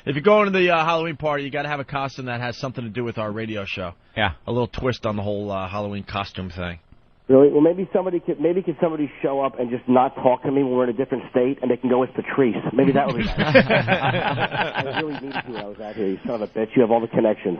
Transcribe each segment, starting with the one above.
If you're going to the Halloween party, you got to have a costume that has something to do with our radio show. Yeah. A little twist on the whole Halloween costume thing. Really? Well, maybe somebody could show up and just not talk to me when we're in a different state, and they can go as Patrice. Maybe that would be nice. I really needed you when I was out here. You son of a bitch. You have all the connections.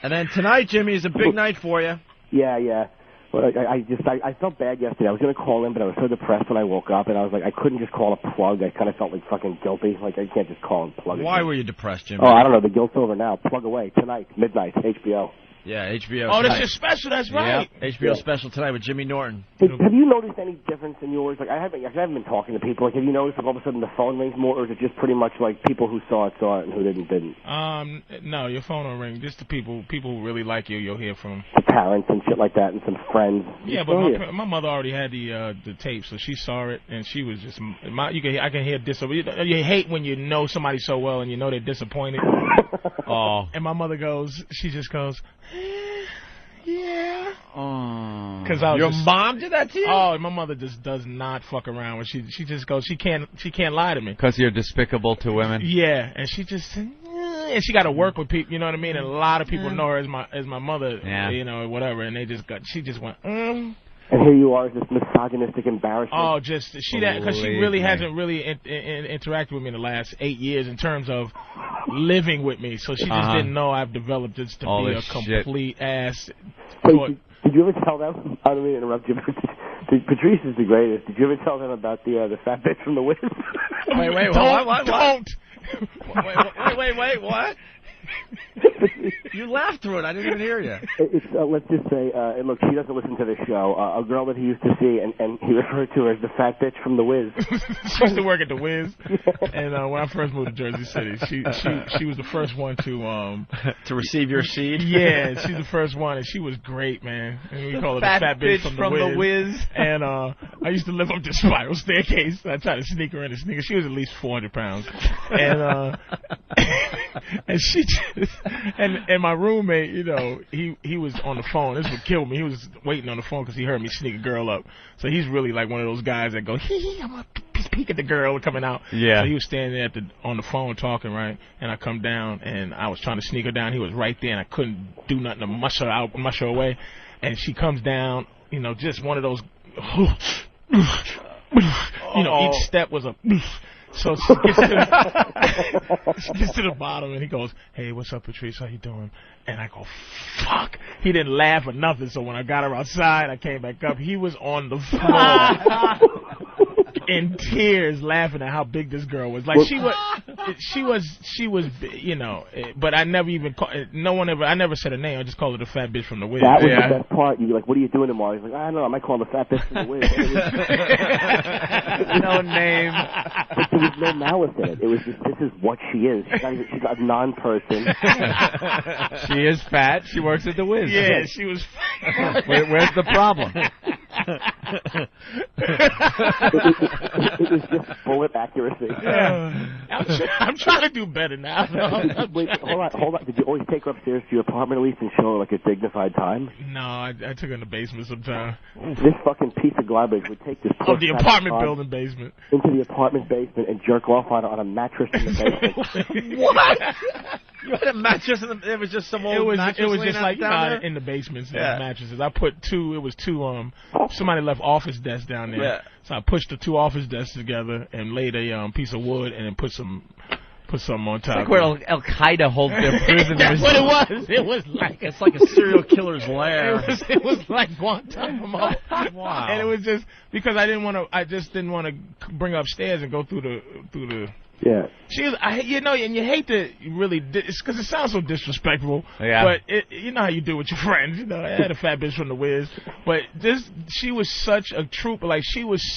And then tonight, Jimmy, is a big night for you. Yeah. Well, I felt bad yesterday. I was going to call in, but I was so depressed when I woke up, and I was like, I couldn't just call a plug. I kind of felt like fucking guilty. Like, I can't just call and plug. Why were you depressed, Jimmy? Oh, I don't know. The guilt's over now. Plug away. Tonight, midnight, HBO. Yeah, HBO. Oh, that's your special. That's right. Yeah, HBO special tonight with Jimmy Norton. Hey, have you noticed any difference in yours? Like, I haven't been talking to people. Like, have you noticed like all of a sudden the phone rings more, or is it just pretty much like people who saw it and who didn't? No, your phone will ring. Just the people who really like you, you'll hear from. The parents and shit like that, and some friends. Yeah, but my mother already had the tape, so she saw it, and she was just. I can hear you hate when you know somebody so well and you know they're disappointed. Oh. And my mother she just goes. Yeah. Oh. Your mom did that to you? Oh, my mother just does not fuck around. When she just goes, she can't lie to me. Because you're despicable to women. Yeah, and she just and she got to work with people. You know what I mean? And a lot of people know her as my mother. Yeah. You know, whatever. And she just went. And here you are, this misogynistic embarrassment. Oh, because she really hasn't really interacted with me in the last 8 years in terms of living with me. So she just didn't know I've developed this to be a complete ass. Wait, did you ever tell them? I don't mean to interrupt you. Patrice is the greatest. Did you ever tell them about the fat bitch from the WIZ? Wait, what? Don't. Wait, what? You laughed through it. I didn't even hear you. Let's just say, look, she doesn't listen to the show. A girl that he used to see, and he referred to her as the fat bitch from the WIZ. She used to work at the WIZ, and when I first moved to Jersey City, she was the first one to receive your seed. Yeah, she's the first one, and she was great, man. And we call her the fat bitch from the WIZ. And I used to live up this spiral staircase. I tried to sneak her in the sneaker. She was at least 400 pounds, and and she just and my roommate, you know, he was on the phone. This would kill me. He was waiting on the phone because he heard me sneak a girl up. So he's really like one of those guys that go, I'm gonna peek at the girl coming out. Yeah. So he was standing there on the phone talking, right? And I come down and I was trying to sneak her down. He was right there and I couldn't do nothing to mush her away. And she comes down, you know, just one of those, each step was a. So she gets to the bottom, and he goes, hey, what's up, Patrice? How you doing? And I go, fuck. He didn't laugh or nothing, so when I got her outside, I came back up. He was on the floor in tears laughing at how big this girl was. Like, she was, you know, but I never even I never said her name. I just called her the fat bitch from the WIZ. That was the best part. You were like, what are you doing tomorrow? He's like, I don't know, I might call her the fat bitch from the WIZ. No name. But there was no malice in it. It was just, this is what she is. She's a non-person. She is fat. She works at the WIZ. Yeah, she was fat. Where's the problem? It was just bullet accuracy. I'm trying to do better now. Wait, hold on. Did you always take her upstairs to your apartment at least and show her like a dignified time? No, I took her in the basement sometime. This fucking piece of garbage would take this the apartment building basement into the apartment basement and jerk off on a mattress in the basement. What? You had a mattress in it was just some old mattress. It was just like down there? in the basements, mattresses. I put two. It was two. Somebody left office desks down there. Yeah. So I pushed the two office desks together and laid a piece of wood and then put something on top. It's like where Al Qaeda holds their prisoners. That's what it was. It was like it's like a serial killer's lair. It was like Guantanamo. Wow. And it was just because I just didn't want to bring her upstairs and go through the. Yeah. She was, and you hate to really, it's because it sounds so disrespectful. Yeah. But you know how you do with your friends. You know, I had a fat bitch from the WIZ, but she was such a trooper. Like she was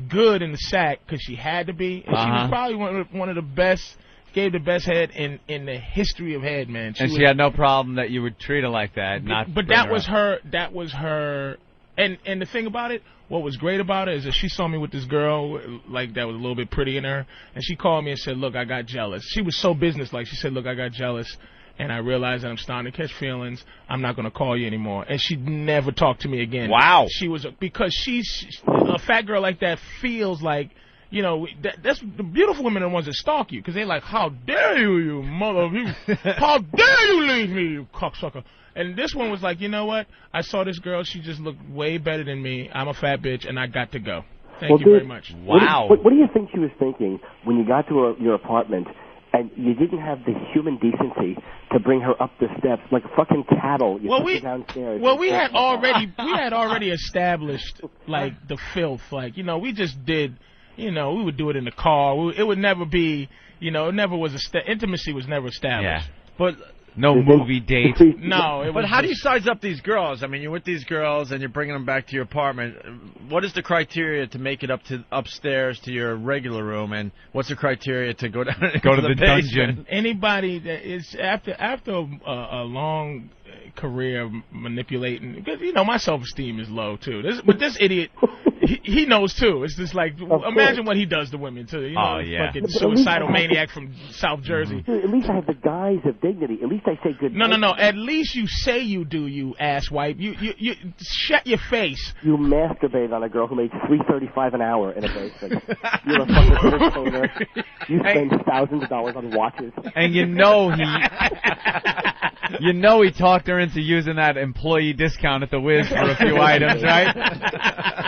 good in the sack because she had to be, and she was probably one of the best. Gave the best head in the history of head, man. She had no problem that you would treat her like that. But that was her. That was her. And the thing about it, what was great about it is that she saw me with this girl like that was a little bit pretty in her, and she called me and said, "Look, I got jealous." She was so businesslike. She said, "Look, I got jealous, and I realized that I'm starting to catch feelings. I'm not going to call you anymore." And she never talked to me again. Wow. She was because she's a fat girl like that feels like you know, that's the beautiful women are the ones that stalk you because they're like, how dare you, you mother of you, how dare you leave me, you cocksucker. And this one was like, you know what? I saw this girl. She just looked way better than me. I'm a fat bitch, and I got to go. Thank you very much. Wow. What do you think she was thinking when you got to your apartment and you didn't have the human decency to bring her up the steps like fucking cattle? You took her downstairs. Well, we had already established like the filth. Like, you know, we just did. You know, we would do it in the car. It would never be. You know, it never was intimacy was never established. Yeah, but. No movie date. No. But how do you size up these girls? I mean, you're with these girls and you're bringing them back to your apartment. What is the criteria to make it up to upstairs to your regular room, and what's the criteria to go down and go to the basement? dungeon? Anybody that is after a long career of manipulating, because you know my self-esteem is low too. But this idiot, he knows too. It's just like imagine what he does to women too. You know, oh yeah, fucking suicidal maniac from South Jersey. Dude, at least I have the guise of dignity. At least I say good. No. At least you say you do, you asswipe. You shut your face. You masturbate on a girl who made $3.35 an hour in a basement. You're a fucking entertainer. You spend thousands of dollars on watches. And you know he talked her into using that employee discount at the WIZ for a few items, right?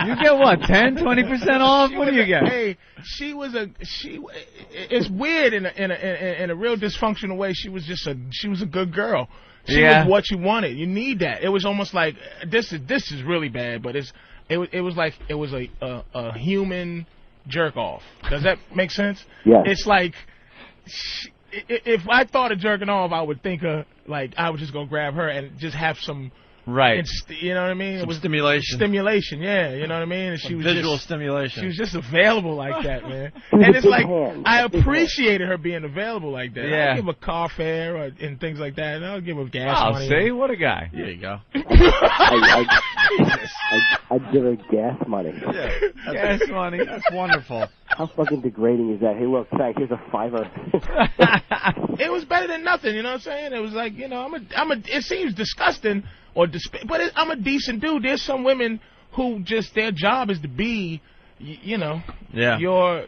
You get what, 10, 20% off? What do you get? Hey, it's weird in a real dysfunctional way. She was a good girl. She was what you wanted. You need that. It was almost like this is really bad, but it was like it was a human jerk off. Does that make sense? Yeah. It's like if I thought of jerking off, I would think of like I was just gonna grab her and just have some. Right. You know what I mean? It was stimulation. Stimulation, yeah. You know what I mean? And she was visual stimulation. She was just available like that, man. And it's like I appreciated her being available like that. Yeah. I'll give her car fare and things like that. And I'll give her gas money. See, what a guy. There you go. I'd give her gas money. Yeah, gas money. That's wonderful. How fucking degrading is that? Hey, look, thanks. Here's a $5. It was better than nothing. You know what I'm saying? It was like, you know, it seems disgusting. But I'm a decent dude. There's some women who just their job is to be, you know, you're a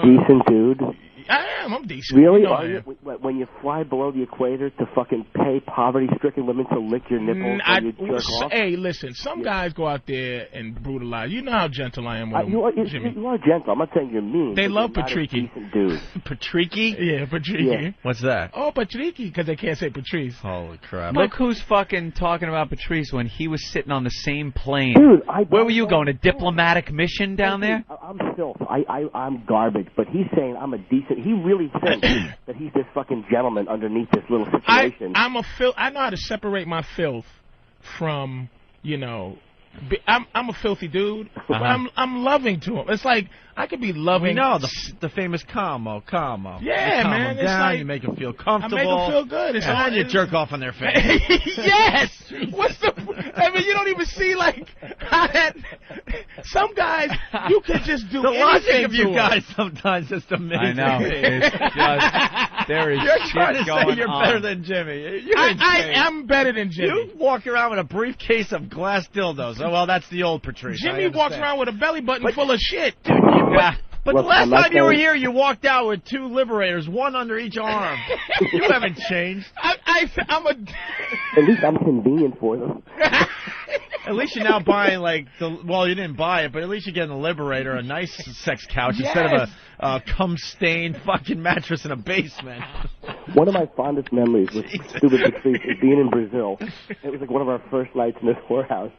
decent dude. I am. I'm decent. Really? You know Are you? When you fly below the equator to fucking pay poverty-stricken women to lick your nipples and you jerk off? Hey, listen. Some guys go out there and brutalize. You know how gentle I am with them, Jimmy. You are gentle. I'm not saying you're mean. They love Patrice. Dude. Patrice? Yeah, Patrice. Yeah. What's that? Oh, Patrice, because they can't say Patrice. Holy crap. Look who's fucking talking about Patrice when he was sitting on the same plane. Dude, where were you going? A diplomatic mission down there? I'm filth. I'm garbage. But he's saying I'm a decent. He really thinks that he's this fucking gentleman underneath this little situation. I know how to separate my filth from, you know, I'm a filthy dude, but I'm loving to him. It's like I could be loving. We know the famous Como. Yeah, you calm man. Them down, you make them feel comfortable. I make them feel good. It's all, you jerk off on their face. Yes. What's the? I mean, you don't even see like how that. Some guys you could just do the anything logic of to you them. guys sometimes is amazing. I know. It's just, there is You're trying to going say you're on. better than Jimmy. I am better than Jimmy. You walk around with a briefcase of glass dildos. Oh well, that's the old Patrice. Jimmy walks around with a belly button full of shit. But the last time you were here, you walked out with 2 liberators, one under each arm. You haven't changed. I'm a. At least I'm convenient for them. At least you're now buying well, you didn't buy it, but at least you're getting a Liberator, a nice sex couch instead of a cum-stained fucking mattress in a basement. One of my fondest memories with stupid Patrice is being in Brazil. It was like one of our first nights in this whorehouse.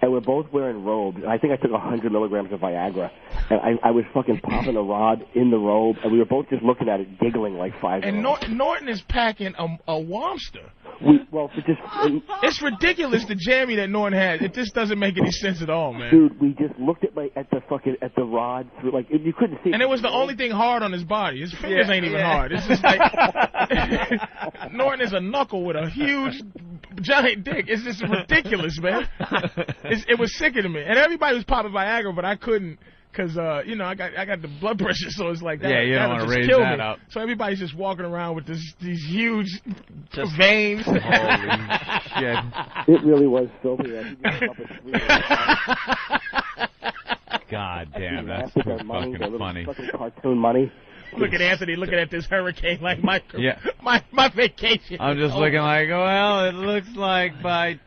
And we're both wearing robes. And I think I took 100 milligrams of Viagra. And I was fucking popping a rod in the robe. And we were both just looking at it, giggling like 5 And year olds. Norton is packing a Womster. It's ridiculous the jammy that Norton has. It just doesn't make any sense at all, man. Dude, we just looked at the rod through you couldn't see. And it was the only thing hard on his body. His fingers ain't even hard. It's just like Norton is a knuckle with a huge giant dick. It's just ridiculous, man. It was sickening to me. And everybody was popping Viagra, but I couldn't. Because, you know, I got the blood pressure, so it's like that. Yeah, you don't want to raise that up. So everybody's just walking around with these huge veins. Holy shit. It really was filthy. God damn, that's With too their money, their fucking little funny. fucking cartoon money. Look at Anthony looking at this hurricane like my vacation. I'm just looking like, well, it looks like by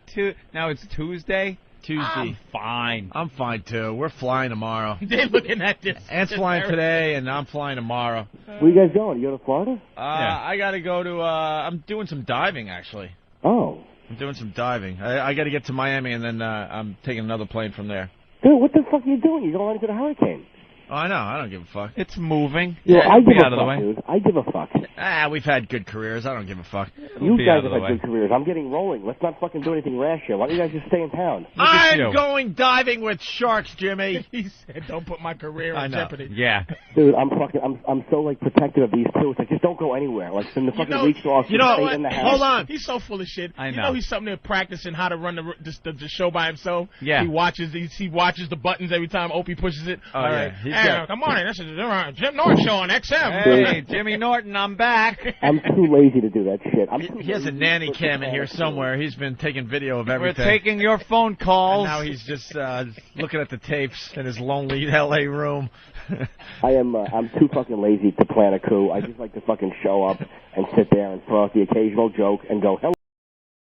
now it's Tuesday. Tuesday. Fine. I'm fine too. We're flying tomorrow. They're looking at this. Ant's flying today, and I'm flying tomorrow. Where you guys going? You go to Florida? I got to go to. I'm doing some diving actually. Oh. I'm doing some diving. I got to get to Miami, and then I'm taking another plane from there. Dude, what the fuck are you doing? You're going into the hurricane. Oh, I know. I don't give a fuck. It's moving. Yeah, I it'll be give out a of the fuck, way. dude. I give a fuck. We've had good careers. I don't give a fuck. You be guys out of have the had way. good careers. I'm getting rolling. Let's not fucking do anything rash here. Why don't you guys just stay in town? I'm you. going diving with sharks, Jimmy. He said, "Don't put my career I in know. jeopardy." Yeah. Dude, I'm so like protective of these two. It's like just don't go anywhere. Like send the fucking week's off. you know stay what? in the house. Hold on. He's so full of shit. I You know. know he's something there practicing how to run the show by himself. Yeah. He watches the buttons every time Opie pushes it. Oh, All yeah. right. He's Hey, got- come on, this is Jim Norton show on XM. Hey, Jimmy Norton, I'm back. I'm too lazy to do that shit. He has a nanny cam in here somewhere. He's been taking video of We're everything. taking your phone And calls. now he's just looking at the tapes in his lonely L.A. room. I'm too fucking lazy to plan a coup. I just like to fucking show up and sit there and throw out the occasional joke and go, hello.